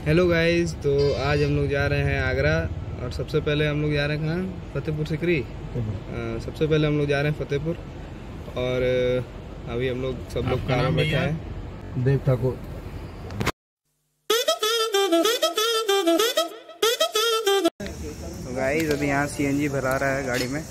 Hello guys, तो आज हम लोग जा रहे हैं आगरा। और सबसे पहले हम लोग जा रहे हैं कहाँ? फतेहपुर सिकरी। सबसे पहले हम लोग जा रहे हैं फतेहपुर। और अभी हम लोग सब लोग कार में बैठे हैं। देव ठाकुर। तो गाइस अभी यहाँ सीएनजी भरा रहा है गाड़ी में।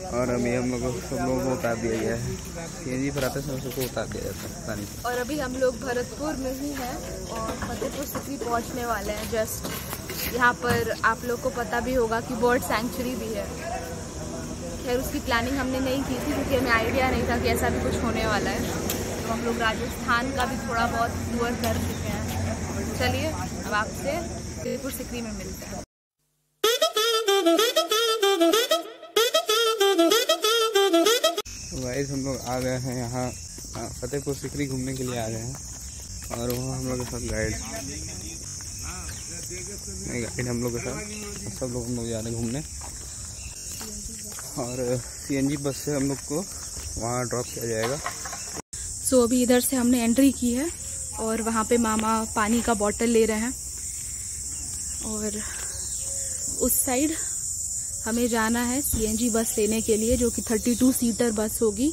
और अभी हम लोग सब लोगों को उतार दिया गया है। सीएनजी भराते समय सबको उतार दिया जाता है पानी। और अभी हम लोग भरतपुर में ही हैं और फतेहपुर सिकरी पहुंचने वाले हैं। जस्ट यहाँ पर आप लोग को पता भी होगा कि बर्ड सैंक्चुरी भी है। खैर उसकी प्लानिंग हमने नहीं की थी क्योंकि हमें आइडिया नहीं था कि ऐसा भी कुछ होने वाला है। तो हम लोग राजस्थान का भी थोड़ा बहुत टूर कर चुके हैं। चलिए अब आपसे फतेहपुर सिकरी में मिलते हैं। गाइस हम लोग आ गए हैं यहाँ फतेहपुर सिकरी घूमने के लिए आ गए हैं। और वहाँ हम लोग के साथ गाइड हम लोग के साथ सब लोग हम लोग जा रहे हैं घूमने। और सीएनजी बस से हम लोग को वहाँ ड्रॉप किया जाएगा। सो अभी इधर से हमने एंट्री की है और वहाँ पे मामा पानी का बॉटल ले रहे हैं। और उस साइड हमें जाना है सीएनजी बस लेने के लिए, जो कि 32 सीटर बस होगी।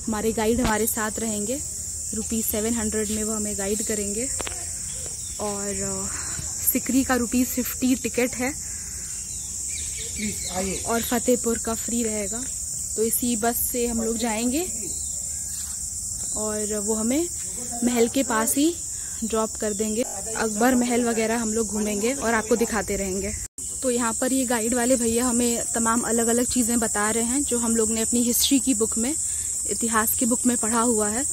हमारे गाइड हमारे साथ रहेंगे। ₹700 में वो हमें गाइड करेंगे। और सिकरी का ₹50 टिकट है और फतेहपुर का फ्री रहेगा। तो इसी बस से हम लोग जाएंगे और वो हमें महल के पास ही ड्रॉप कर देंगे। अकबर महल वगैरह हम लोग घूमेंगे और आपको दिखाते रहेंगे। तो यहाँ पर ये गाइड वाले भैया हमें तमाम अलग अलग चीज़ें बता रहे हैं जो हम लोग ने अपनी हिस्ट्री की बुक में, इतिहास की बुक में पढ़ा हुआ है।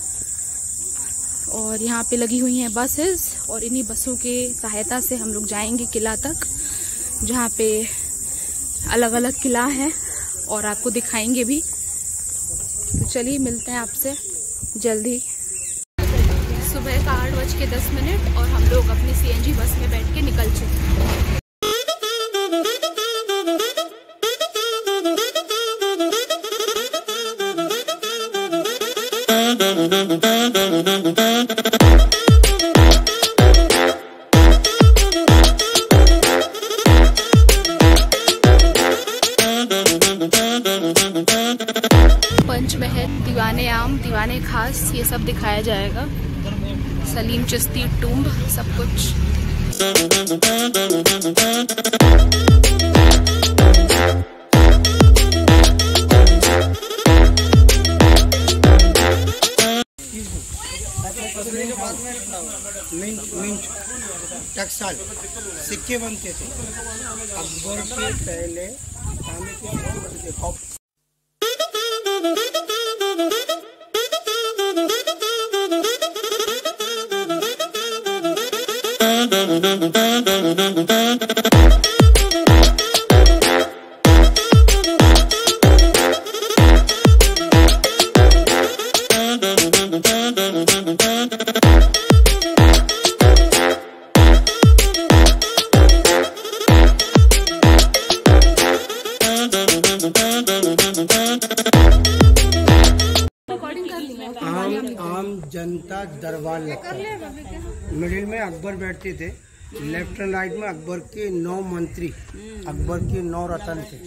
और यहाँ पे लगी हुई हैं बसेस और इन्हीं बसों के सहायता से हम लोग जाएंगे किला तक, जहाँ पे अलग अलग किला है और आपको दिखाएंगे भी। तो चलिए मिलते हैं आपसे जल्दी। सुबह का 8:10 और हम लोग अपनी सीएनजी बस में बैठ के निकल चुके हैं। पंचमहल, दीवाने आम, दीवाने खास, ये सब दिखाया जाएगा। सलीम चिश्ती टूम्ब, सब कुछ। मिंट टकसाल सिक्के बनते थे अकबर के पहले खाने के कप। आम जनता दरबार लगता है। मिडिल में अकबर बैठते थे, लेफ्ट एंड राइट में अकबर के 9 मंत्री, अकबर के 9 रतन थे।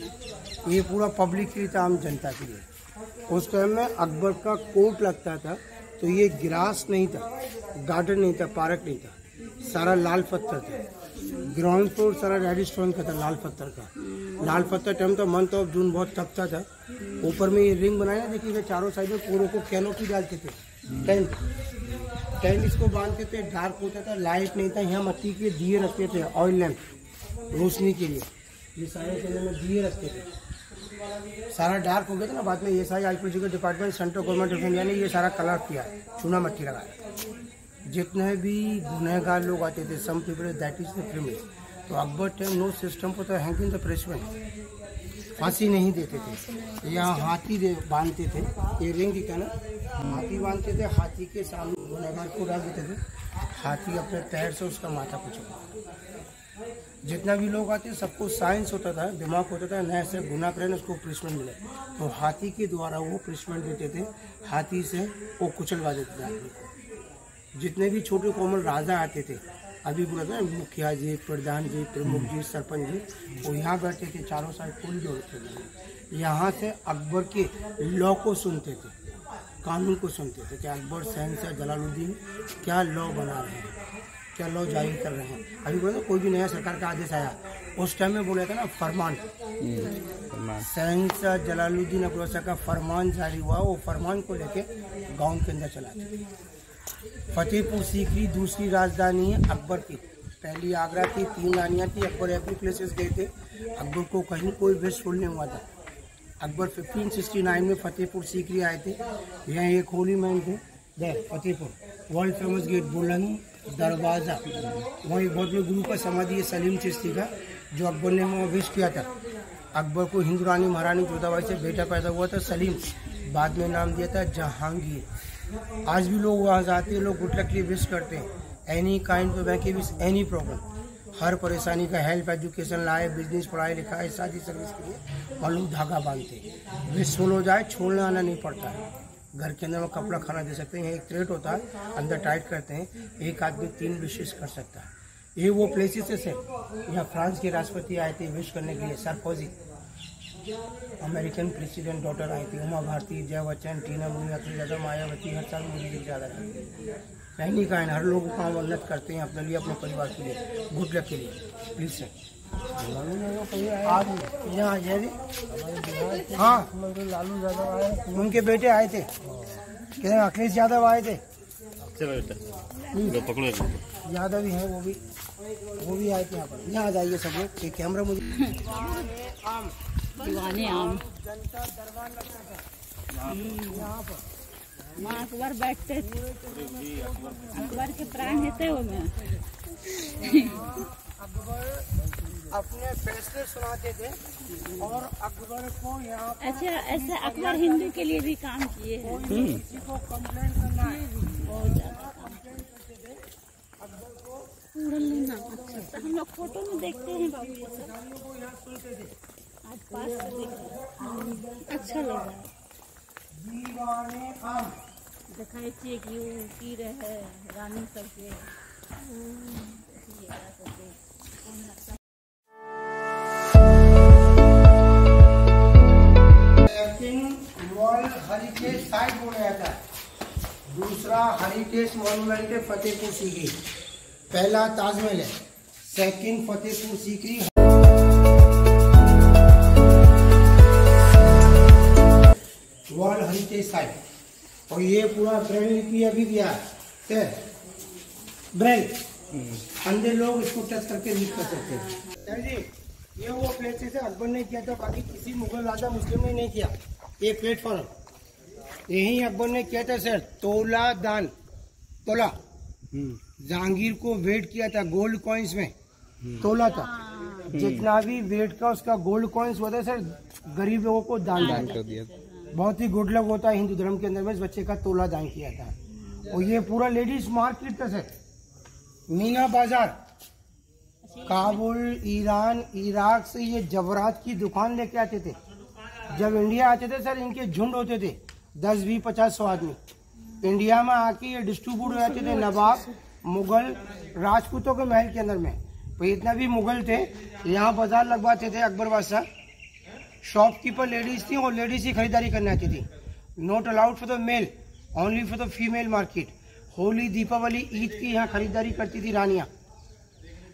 ये पूरा पब्लिक के लिए था, आम जनता के लिए। उस टाइम में अकबर का कोर्ट लगता था, तो ये ग्रास नहीं था, गार्डन नहीं था, पार्क नहीं था, सारा लाल पत्थर था। ग्राउंड फ्लोर सारा रेड स्टोन का था, लाल पत्थर का। लाल पत्थर टाइम तो मंथ ऑफ जून बहुत तपता था। ऊपर में ये रिंग बनाया, देखिए चारों साइड में पूरों को कैनोपी डालते थे। टेंट इसको बांधते थे, डार्क होता था, लाइट नहीं था। यहाँ मट्टी के दिए रखते थे, ऑयल लैंप रोशनी के लिए। ये सारे चैनल में दिए रखते थे। सारा डार्क हो गया था ना, बाद में ये सारे archaeological department, central government of India ने ये सारा कलर किया, चूना मट्टी लगाया। जितने भी गुनहगार लोग आते थे, some people that is the criminal. तो अकबर टाइम नो सिस्टम पर तो हैंगिंग द प्रेसमेंट, फांसी नहीं देते थे। यहाँ हाथी बांधते थे, ये रिंग दिखा ना, हाथी बांधते थे, हाथी के सामने गुनहगार को डाल देते थे। हाथी अपने पैर से उसका माथा कुचलता। जितना भी लोग आते सबको साइंस होता था, दिमाग होता था, नया से गुनाह करें उसको पनिशमेंट मिले, तो हाथी के द्वारा वो पनिशमेंट देते थे। हाथी से वो कुचलवा देते थे आदमी को। जितने भी छोटे कोमल राजा आते थे अभी बोला था मुखिया जी, प्रधान जी, प्रमुख जी, सरपंच जी, वो यहाँ बैठे थे, चारों साइड पुल जोड़ते थे। यहाँ से अकबर के लॉ को सुनते थे, कानून को सुनते थे कि अकबर, शहंशाह जलालुद्दीन क्या लॉ बना रहे हैं, क्या लॉ जारी कर रहे हैं। अभी बोला कोई भी नया सरकार का आदेश आया, उस टाइम में बोला था ना फरमान, शहंशाह जलालुद्दीन अकबर शाह का फरमान जारी हुआ, वो फरमान को लेके गांव के अंदर चला थे। फतेहपुर सीकरी दूसरी राजधानी है अकबर की, पहली आगरा थी, 3 रानियाँ थी। अकबर एवरी प्लेसेस गए थे, अकबर को कहीं कोई वेस्ट नहीं हुआ था। अकबर 1569 में फतेहपुर सीकरी आए थे। यहाँ एक होली मैन थे, फतेहपुर, वर्ल्ड फेमस गेट, बुलंद दरवाज़ा, वहीं बहुत बड़े गुरु का समाधि है सलीम चिश्ती का, जो अकबर ने वहाँ विश किया था। अकबर को हिंदू रानी महारानी जोधाबाई से बेटा पैदा हुआ था सलीम, बाद में नाम दिया था जहांगीर। आज भी लोग वहाँ जाते हैं, लोग गुड लक के लिए विश करते हैं, any kind of back wish, any problem, हर परेशानी का हेल्प, एजुकेशन, लाए, बिजनेस, पढ़ाई लिखाई, शादी सर्विस के लिए और लोग धागा बांधते हैं। विश फुल हो जाए, छोड़ने आना नहीं पड़ता है। घर के अंदर में कपड़ा खाना दे सकते हैं, एक थ्रेड होता है, अंदर टाइट करते हैं, एक आदमी 3 विशेष कर सकता है। ये वो प्लेसेस है। यहाँ फ्रांस के राष्ट्रपति आए थे विश करने के लिए, Sarkozy, American president daughter I थी, उमा भारती, जय बच्चन, टीना मुनी, अखिलेश यादव, मायावती, हर साल मोदी जी की ज़्यादा रहनी का हर लोग का मदद करते हैं अपने लिए, अपने परिवार के लिए, गुड लक के लिए। प्लीज से आप यहाँ हाँ, लालू यादव आए, उनके बेटे आए थे, कहते अखिलेश यादव आए थे, यादव ही हैं, वो भी आए थे यहाँ पर। यहाँ आ जाइए सब लोग, कैमरा मुझे दीवाने आम जनता दरबार लगता था यहाँ पर, माँ अकबर बैठते थे, अकबर के प्राण हेते वो में अकबर अपने फैसले सुनाते थे और अकबर को यहाँ अच्छा ऐसे अकबर हिंदू के लिए भी काम किए हैं। किसी को कंप्लेंट करना है, बहुत ज्यादा कंप्लेंट करते थे अकबर को, अच्छा हम लोग फोटो में देखते हैं बाबू, ये सब गालियों को यहाँ सुनते थे। आज पास से देखते अच्छा लगा। दीवाने आम दिखाई चाहिए कि वो की रहे रानी सबके वर्ल्ड हेरिटेज साइट बोला जाता है। दूसरा हेरिटेज मॉन्यूमेंट है फतेहपुर सीकरी, पहला ताजमहल है, second Fatehpur Sikri world heritage site. और ये पूरा ब्रेल लिपि अभी दिया है, ब्रेल, अंधे लोग इसको टच करके रीड कर सकते हैं। सर जी ये वो प्लेसेस है अकबर ने किया था, बाकी किसी मुगल राजा मुस्लिम ने नहीं किया। ये प्लेटफॉर्म यही अकबर ने किया था सर, तोला दान, तोला जहांगीर को वेट किया था, गोल्ड कॉइन्स में तोला था, जितना भी वेट का उसका गोल्ड कॉइन्स होता है सर, गरीब लोगों को दान कर दिया। बहुत ही गुड लक होता है हिंदू धर्म के अंदर में, इस बच्चे का तोला दान किया था। और ये पूरा लेडीज मार्केट था सर, मीना बाजार, काबुल, ईरान, इराक से ये जवरात की दुकान लेके आते थे। जब इंडिया आते थे सर, इनके झुंड होते थे 10, 20, 50, 100 आदमी। इंडिया में आके ये डिस्ट्रीब्यूट हो जाते थे नवाब, मुगल, राजपूतों के महल के अंदर में। तो इतना भी मुगल थे, यहाँ बाजार लगवाते थे अकबर बादशाह। शॉपकीपर लेडीज थी और लेडीज ही खरीदारी करने आती थी। Not allowed for the male, only for the female market. Holi, Deepawali, Eid की यहाँ खरीदारी करती थी रानियाँ।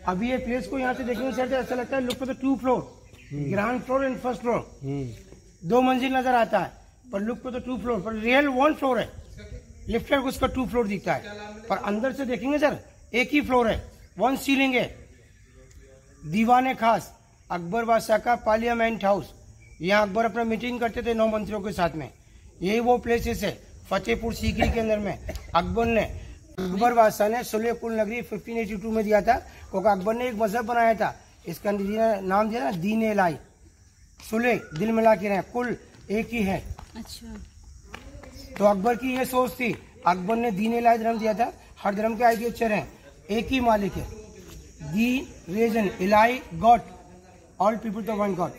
अभी ये प्लेस को यहाँ से देखने से ऐसा लगता है look for the 2 floor, ground floor and first floor, 2 मंजिल नजर आता है, पर लुक फॉर द 2 फ्लोर, पर रियल 1 फ्लोर है। लिफ्टर को उसका 2 फ्लोर दिखता है, पर अंदर से देखेंगे सर एक ही फ्लोर है, 1 सीलिंग है। दीवाने खास अकबर बादशाह का पार्लियामेंट हाउस, यहाँ अकबर अपना मीटिंग करते थे 9 मंत्रियों के साथ में। यही वो प्लेसेस है फतेहपुर सीकरी के अंदर में। अकबर बादशाह ने सुलह कुल नगरी 1582 में दिया था, क्योंकि अकबर ने एक मजहब बनाया था, इसका नाम दिया ना दीन इलाही। सुलह दिल मिला के रहे, कुल एक ही है। अच्छा, तो अकबर की ये सोच थी, अकबर ने दीन इलाही धर्म दिया था। हर धर्म के आइडिया अच्छे रहे, एक ही मालिक है, the reason Ilahi God, all people the one God.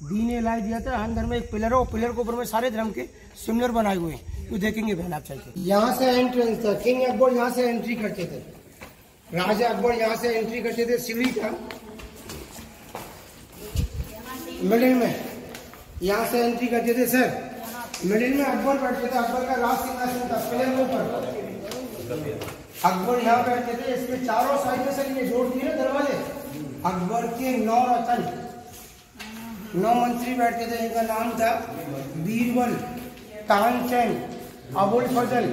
Din Ilahi दिया था, हर धर्म में एक पिलर है, पिलर के ऊपर में सारे धर्म के सिमिलर बनाए हुए हैं। तो देखेंगे बहन आप चल के, यहाँ से एंट्रेंस था, किंग अकबर यहाँ से एंट्री करते थे। राजा अकबर यहाँ से एंट्री करते थे, सीढ़ी था मिडिल में, यहाँ से एंट्री करते थे सर, मिडिल में अकबर बैठते थे, अकबर का राज सिंहासन था पिलर के ऊपर, अकबर यहाँ बैठते थे। इसके चारों साइड में सर ये जोड़ दिए दरवाजे, अकबर के 9 रतन 9 मंत्री बैठते थे, इनका नाम था बीरबल, तानसेन, अबुल फजल,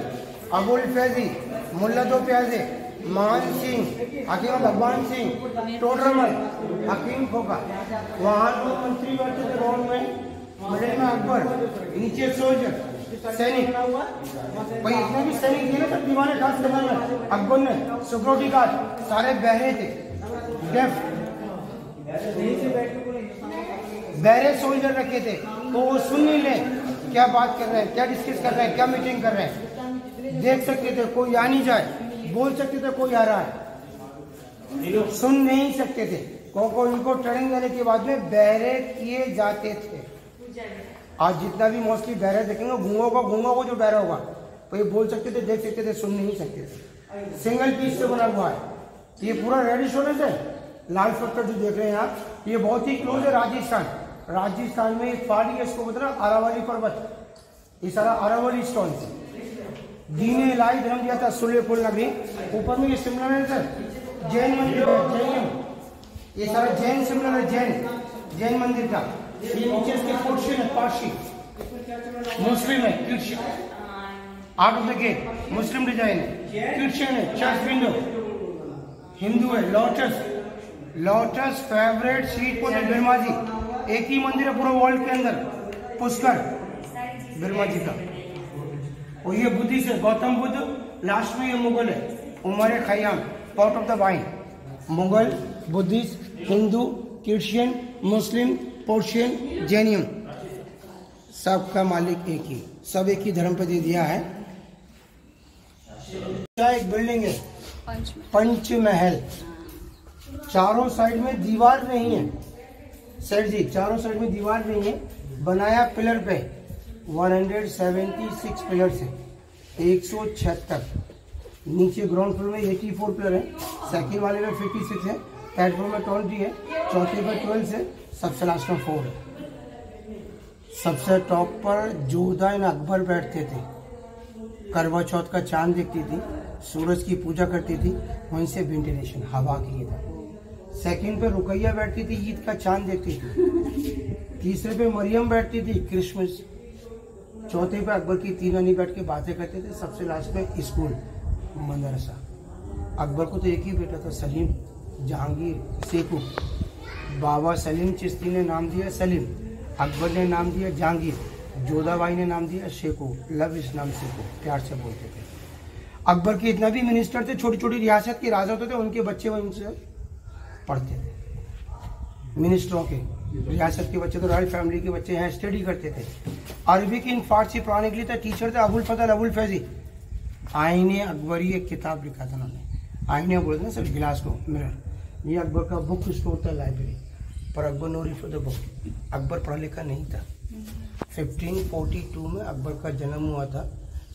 अबुल फैजी, मुल्ला दो प्याजे, मान सिंह, हकीम भगवान सिंह, टोडरमल, हकीम खोखा। वहाँ 2 मंत्री बैठते थे रोड में, मिडिल में अकबर, नीचे सोल्जर सैनिक, भाई इतने भी सैनिक थे ना तब दीवाने खास करने में अकबर ने सिक्योरिटी गार्ड सारे बहरे थे, डेफ बहरे सोल्जर रखे थे, तो वो सुन नहीं ले क्या बात कर रहे हैं, क्या डिस्कस कर रहे हैं, क्या मीटिंग कर रहे हैं, देख सकते थे, कोई आ नहीं जाए, बोल सकते थे कोई आ रहा है, सुन नहीं सकते थे, को इनको ट्रेनिंग देने के बाद में बहरे किए जाते थे। आज जितना भी मोस्टली बहरे देखेंगे, गूंगों को जो बहरा होगा तो ये बोल सकते थे, देख सकते थे, सुन नहीं सकते थे। सिंगल पीस से बना हुआ है, ये पूरा रेडिश होने से लाल पत्थर जो देख रहे हैं आप, ये बहुत ही क्लोज है राजस्थान। राजस्थान में एक पहाड़ी है, इसको बोलते हैं अरावली पर्वत, ये सारा अरावली स्टोन है। दीने लाई धर्म दिया था सुलेपुर नगरी, ऊपर में ये शिमला है सर, जैन मंदिर है, जैन, ये सारा जैन शिमला है, जैन मंदिर था। ये नीचे इसके पोर्शन है, पारसी मुस्लिम है, Christian, out of the gate Muslim design है, क्रिश्चियन है, चर्च विंडो, हिंदू है, lotus favourite sweet potato Brahma ji, एक ही मंदिर है पूरा वर्ल्ड के अंदर, पुष्कर बिरमा जी का। और ये बुद्धिस्ट है, गौतम बुद्ध, लास्ट में ये मुगल है, Umar Khayyam, pot of the wine, Mughal, Buddhist, Hindu, Christian, Muslim, Persian, Jainism, सबका मालिक एक ही, सब एक ही धर्म पे दे दिया है। एक बिल्डिंग है पंचमहल, चारों साइड में दीवार नहीं है सर जी, चारों साइड में दीवार नहीं है, बनाया पिलर पे 176 पिलर से 176, नीचे ग्राउंड फ्लोर में 84 पिलर है, सेकंड वाले में 56 है, थर्ड फ्लोर में 20 है, चौथे पर 12 है, सबसे लास्ट में 4 है। सबसे टॉप पर जोधा एंड अकबर बैठते थे, करवा चौथ का चांद देखती थी, सूरज की पूजा करती थी, वहीं से वेंटिलेशन हवा के लिए था। सेकंड पे रुकैया बैठती थी, ईद का चांद देखती थी। तीसरे पे मरियम बैठती थी, क्रिसमस। चौथे पे अकबर की 3 रानी बैठ के बातें करते थे। सबसे लास्ट में स्कूल, मदरसा। अकबर को तो एक ही बेटा था, सलीम, जहांगीर, शेखू। बाबा सलीम चिश्ती ने नाम दिया सलीम, अकबर ने नाम दिया जहांगीर, जोधाबाई ने नाम दिया शेखू, लव इस नाम शेखू, प्यार से बोलते थे। अकबर के इतना भी मिनिस्टर थे, छोटी छोटी रियासत के राजा होते थे, उनके बच्चे उनसे पढ़ते थे। मिनिस्टरों के रियासत के बच्चे तो रॉयल फैमिली के बच्चे यहाँ स्टडी करते थे। अरबी की इन फारसी पढ़ाने के लिए था टीचर थे अबुल फजल अबुल फैजी। आईने अकबरी एक किताब लिखा था उन्होंने, आईने बोलते हैं सर गिलास को, मिरर। ये अकबर का बुक स्टोर था, लाइब्रेरी, पर Akbar no read for the book. Akbar पढ़ा लिखा नहीं था। 1542 में अकबर का जन्म हुआ था।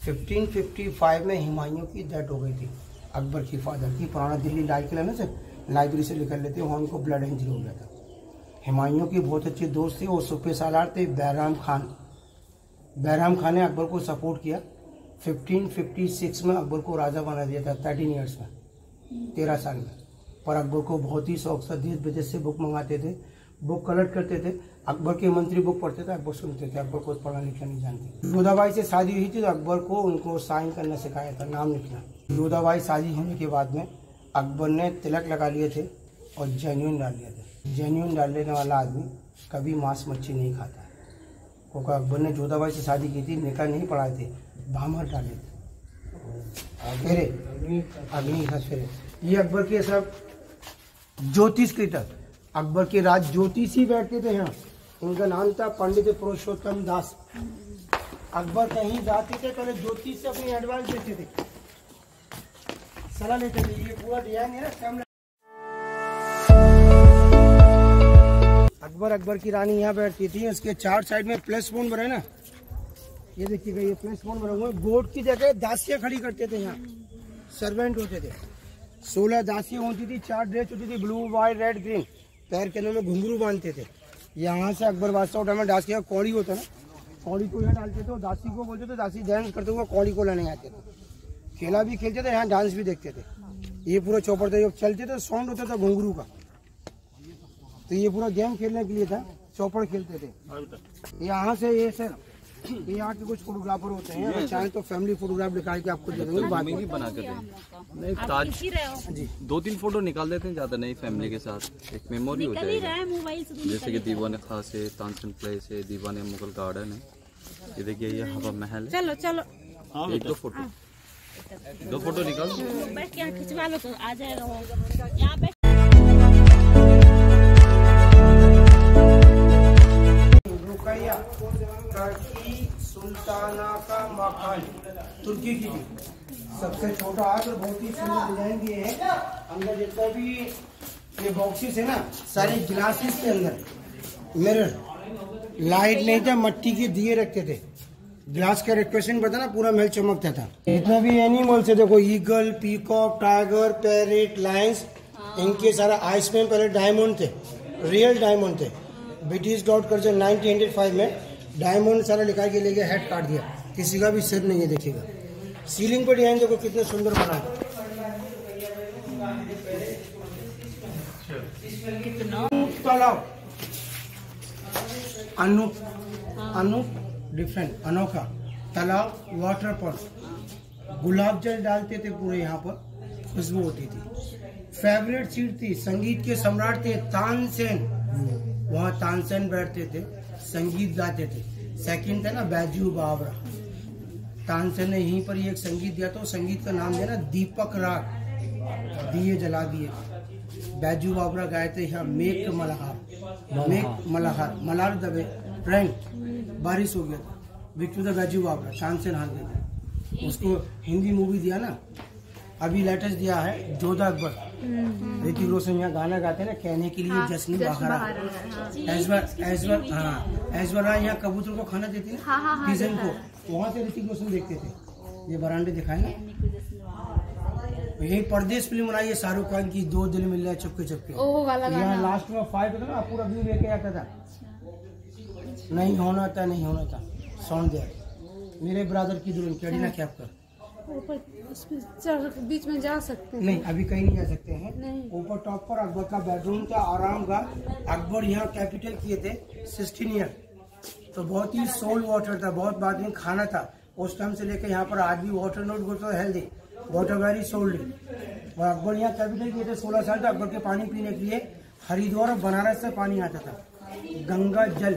1555 में हुमायूं की डेथ हो गई थी, अकबर की फादर की। पुराना दिल्ली लाल किला ना सर, लाइब्रेरी से निकल लेते, वहाँ उनको ब्लड इंजरी हो गया था। हुमायूं के बहुत अच्छे दोस्त थे, वो सुपे सालार थे, बैराम खान। बैराम खान ने अकबर को सपोर्ट किया। 1556 में अकबर को राजा बना दिया था, 13 ईयर्स में, 13 साल में। पर अकबर को बहुत ही शौक था, देश विदेश से बुक मंगाते थे, बुक कलेक्ट करते थे। अकबर के मंत्री बुक पढ़ते थे, अकबर सुनते थे। अकबर को पढ़ना लिखना नहीं जानते। जोधाबाई से शादी हुई थी तो अकबर को उनको साइन करना सिखाया था, नाम लिखना। जोधाबाई शादी होने के बाद में अकबर ने तिलक लगा लिए थे और जेन्युइन डाल लिया था। जेन्युइन डाल लेने वाला आदमी कभी मांस मच्छी नहीं खाता, क्योंकि अकबर ने जोधाबाई से शादी की थी, निकाह नहीं पढ़ाए थे, भामर डाले थे, फेरे अग्नि का फेरे। ये अकबर के सब ज्योतिष क्रिटर, अकबर के राज ज्योतिषी बैठते थे यहाँ। उनका नाम था पंडित पुरुषोत्तम दास। अकबर कहीं जाते थे पहले ज्योतिष से अपनी एडवाइस देते थे, सलाह लेते थे। ये पूरा डिजाइन है ना। अकबर की रानी यहाँ बैठती थी। उसके 4 साइड में प्लस पॉइंट बने ना, ये देखिएगा, ये प्लस पॉइंट बने हुए। गोट की जगह दासियाँ खड़ी करते थे यहाँ, सर्वेंट होते थे। 16 दासियाँ होती थी, 4 ड्रेस होती थी, ब्लू वाइट रेड ग्रीन। पैर के अंदर में घुंघरू बांधते थे। यहाँ से अकबर बादशाह टाइम में दासिया का कौड़ी होता है ना, कौड़ी को यहाँ डालते थे और दासी को बोलते थे, दासी डांस करते हुए कौड़ी को लाने आते थे। खेला भी खेलते थे, यहाँ डांस भी देखते थे। ये पूरा चौपड़ था, चलते थे, साउंड होता था घुंघरू का। तो ये पूरा गेम खेलने के लिए था, चौपड़ खेलते थे। यहाँ से ये सर ये यहाँ के कुछ फोटोग्राफर होते हैं, अगर चाहें तो फैमिली फोटोग्राफ निकाल के आपको दे देंगे। बाद में बना के नहीं ताज जी 2-3 फोटो निकाल देते हैं, ज्यादा नहीं, फैमिली के साथ एक मेमोरी हो जाएगी। जैसे कि दीवाने खास है, तानसेन प्लेस है, दीवाने मुगल गार्डन है। ये देखिए ये हवा महल है। चलो चलो 1-2 फोटो 2 फोटो निकाल बैठ के खिंचवा लो तो आ जाएगा वो यहाँ पे। रुकैया टर्की सुल्ताना का मकान, तुर्की की सबसे छोटा आज और बहुत ही सुंदर डिजाइन दिए हैं। अंदर जितना भी ये बॉक्सेस है ना, सारे ग्लासेस के अंदर मिरर, लाइट नहीं था, मट्टी के दिए रखते थे। ग्लास का रिक्वेशन पता ना, पूरा महल चमकता था। जितना भी एनिमल्स है देखो, eagle, peacock, tiger, parrot, Lions, इनके सारा आइस में पहले डायमंड थे, रियल डायमंड थे। ब्रिटिश डॉट कर 1905 में डायमंड सारा निकाल के ले गया, हेड काट दिया, किसी का भी सिर नहीं है। देखिएगा सीलिंग पर डिजाइन देखो कितने सुंदर बना है। तालाब अनूप डिफरेंट अनोखा तालाब, वाटर पॉट, गुलाब जल डालते थे पूरे, यहाँ पर खुशबू होती थी। फेवरेट सीट थी, संगीत के सम्राट थे तानसेन, वहाँ तानसेन बैठते थे, संगीत गाते थे। सेकंड था ना बैजू बावरा, तानसेन ने यहीं पर एक संगीत दिया, तो संगीत का नाम दिया ना दीपक राग, दिए जला दिए। बैजू बावरा गाए थे यहाँ मेक मल्हार, मेक मल्हार, मल्हार दबे रैंक, बारिश हो गया था, विक्टू द बैजू बावरा, तानसेन हार गया था। उसको हिंदी मूवी दिया ना, अभी लेटेस्ट दिया है जोधा अकबर, ऋतिक रोशन यहाँ गाना गाते हैं ना, कहने के लिए जश्न बहारा। ऐश्वर्या यहाँ कबूतर को खाना देती है पिजन को, वहाँ से ऋतिक रोशन देखते थे। ये बरांडे दिखाए ना, यही परदेश फिल्म बनाई है शाहरुख खान की, 2 दिल मिल रहे चुपके चुपके। यहाँ लास्ट में फाइट होता ना, पूरा व्यू लेके आता था, नहीं होना था, नहीं होना था, साउंड दिया। मेरे ब्रदर की दुल्हन कैटरीना कैफ का, बीच में जा सकते हैं? नहीं अभी कहीं नहीं जा सकते हैं। ऊपर टॉप पर अकबर का बेडरूम था, आराम का। अकबर यहाँ कैपिटल किए थे 16 ईयर, तो बहुत ही सोल वाटर था, बहुत बाद में खाना था। उस टाइम से लेकर यहाँ पर आज भी water note good healthy, water very sold. और अकबर यहाँ कैपिटल किए थे 16 साल तक। अकबर के पानी पीने के लिए हरिद्वार और बनारस से पानी आता था, गंगा जल।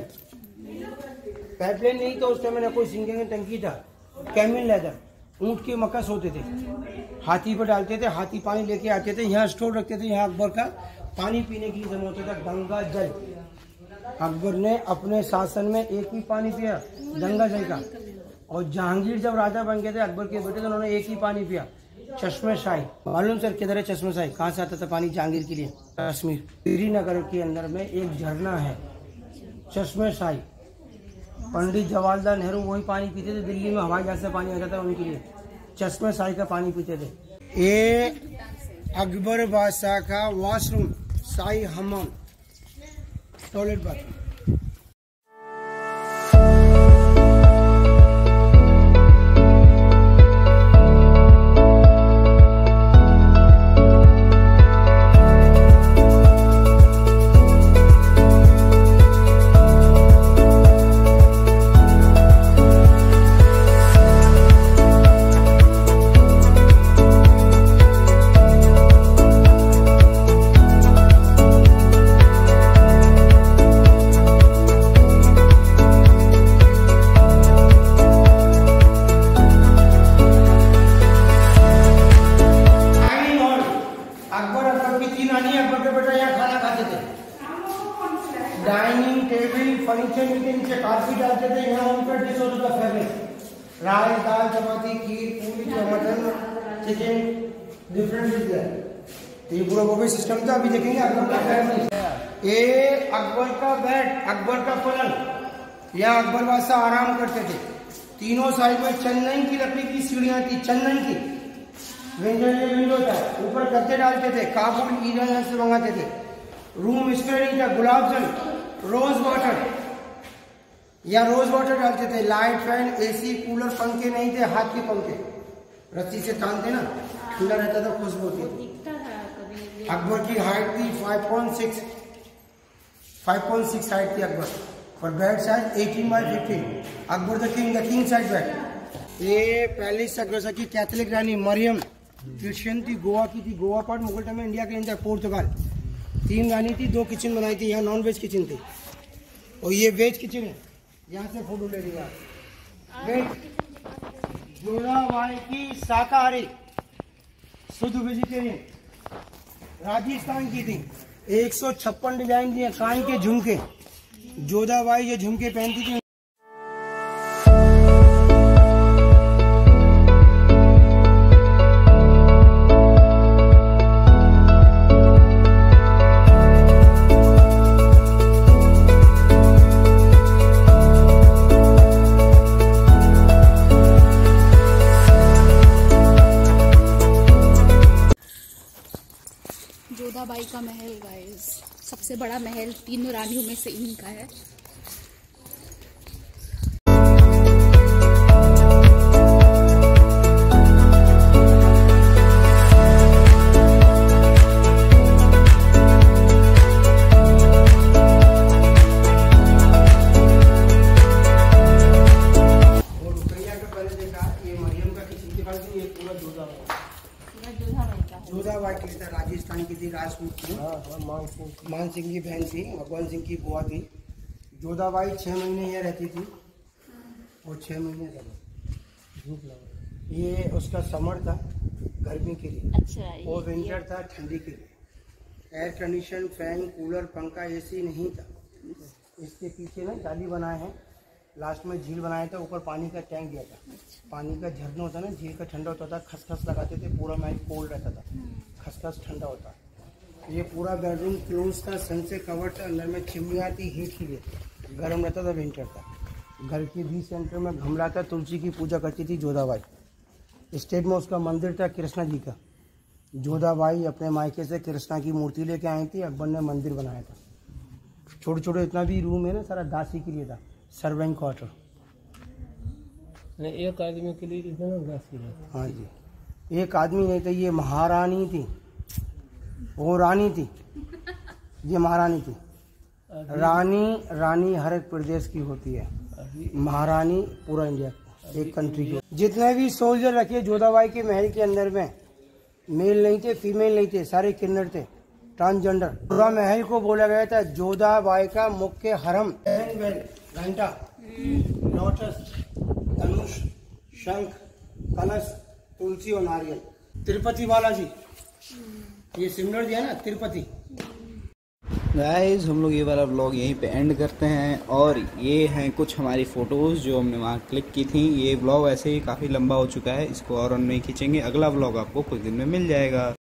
पाइपलाइन नहीं था उस टाइम में, ना कोई सिंगिंग टंकी था। कैमिल लेदर, ऊँट के मकस होते थे, हाथी पर डालते थे, हाथी पानी लेके आते थे, यहाँ स्टोर रखते थे। यहाँ अकबर का पानी पीने के लिए जमा होता था, गंगा जल। अकबर ने अपने शासन में एक ही पानी पिया, गंगा जल का। और जहांगीर जब राजा बन गए थे, अकबर के बेटे, तो उन्होंने एक ही पानी पिया, चश्मे शाही। मालूम सर किधर है चश्मे शाही, कहाँ से आता था पानी जहांगीर के लिए? कश्मीर, श्रीनगर के अंदर में एक झरना है चश्मे शाही। पंडित जवाहरलाल नेहरू वही पानी पीते थे। दिल्ली में हवाई जहाज से पानी आता था उनके लिए, चश्मे शाही का पानी पीते थे। ये अकबर बादशाह का वॉशरूम, शाही हम्माम, toilet bathroom. Dining table, furniture के नीचे कारपेट डालते थे। यहाँ उनका डिश होता था फेवरेट, राइस, दाल, चपाती, खीर, पूरी, मटन, चिकन, डिफरेंट डिश है। ये पूरा बुफे सिस्टम था। अभी देखेंगे अकबर का बेड। ये अकबर का बेड, अकबर का पलंग, यहाँ अकबर बादशाह आराम करते थे। तीनों साइड में चंदन की लकड़ी की सीढ़ियाँ थी, चंदन की। विंडो था, ऊपर गद्दे डालते थे, काबुल ईरान से मंगाते थे। रूम स्प्रे नहीं था, गुलाब जल, रोज वाटर या रोज वाटर डालते थे। लाइट, फैन, एसी, कूलर, पंखे नहीं थे, हाथ के पंखे रस्सी से तानते ना, ठंडा रहता था, खुशबू होती थी। अकबर की हाइट थी 5.6 हाइट थी अकबर, और bed size 18x15। Akbar the king size bed. ये पहली सग्रसा की कैथोलिक रानी मरियम, क्रिश्चियन थी, गोवा की थी। गोवा पार्ट मुगल टाइम में इंडिया के अंदर, पोर्तुगाल। 3 रानी थी, 2 किचन बनाई थी। यहाँ नॉन वेज किचन थी, और ये वेज किचन है। यहाँ से फोटो ले लिया। जोधाबाई की शाकाहारी, शुद्ध वेजिटेरियन, राजस्थान की थी। 156 डिजाइन दिए, कान के झुमके। जोधाबाई ये झुमके पहनती थी। जोधाबाई का महल गाइस, सबसे बड़ा महल तीनों रानियों में से इनका है। और रुकैया का पहले देखा, ये मरियम का किचन के पास, ये पूरा जोधाबाई की थी, राजस्थान की थी, राजपूत थी। मान सिंह की बहन थी, भगवान सिंह की बुआ थी। जोधाबाई 6 महीने यहाँ रहती थी, और 6 महीने धूप लगा। ये उसका समर था, गर्मी के लिए। अच्छा, और विंटर था, ठंडी के लिए। एयर कंडीशन, फैन, कूलर, पंखा, एसी नहीं था। इसके पीछे ना जाली बनाए हैं, लास्ट में झील बनाया था, ऊपर पानी का टैंक दिया था। पानी का झरना होता ना, झील का ठंडा होता था, खसखस लगाते थे, पूरा महल कोल्ड रहता था, खसखस ठंडा होता। ये पूरा बेडरूम क्लोज था, सन से कवर था, अंदर में चिमनी आती, हीट के लिए गर्म रहता था, विंटर था। घर के बीच सेंटर में गमला था, तुलसी की पूजा करती थी जोधाबाई। स्टेट में उसका मंदिर था कृष्णा जी का। जोधाबाई अपने मायके से कृष्णा की मूर्ति लेके आई थी, अकबर ने मंदिर बनाया था। छोटे छोटे इतना भी रूम है ना, सारा दासी के लिए था, सर्वेंट क्वार्टर। एक आदमी के लिए इतना दासी है। हाँ जी, एक आदमी नहीं था, ये महारानी थी, वो रानी थी, ये महारानी थी। रानी हर एक प्रदेश की होती है, महारानी पूरा इंडिया एक कंट्री की। जितने भी सोल्जर रखे जोधाबाई के महल के अंदर में, मेल नहीं थे, फीमेल नहीं थे, सारे किन्नर थे, ट्रांसजेंडर। पूरा महल को बोला गया था जोधाबाई का मुख्य हरम। घंटा, लोटस, धनुष, शंख, कलश, तुलसी और नारियल। तिरुपति बालाजी, ये सिमरन दिया ना, तिरुपति। गाइस, हम लोग ये वाला व्लॉग यहीं पे एंड करते हैं, और ये हैं कुछ हमारी फ़ोटोज़ जो हमने वहाँ क्लिक की थी। ये व्लॉग ऐसे ही काफ़ी लंबा हो चुका है, इसको और हम नहीं खींचेंगे। अगला व्लॉग आपको कुछ दिन में मिल जाएगा।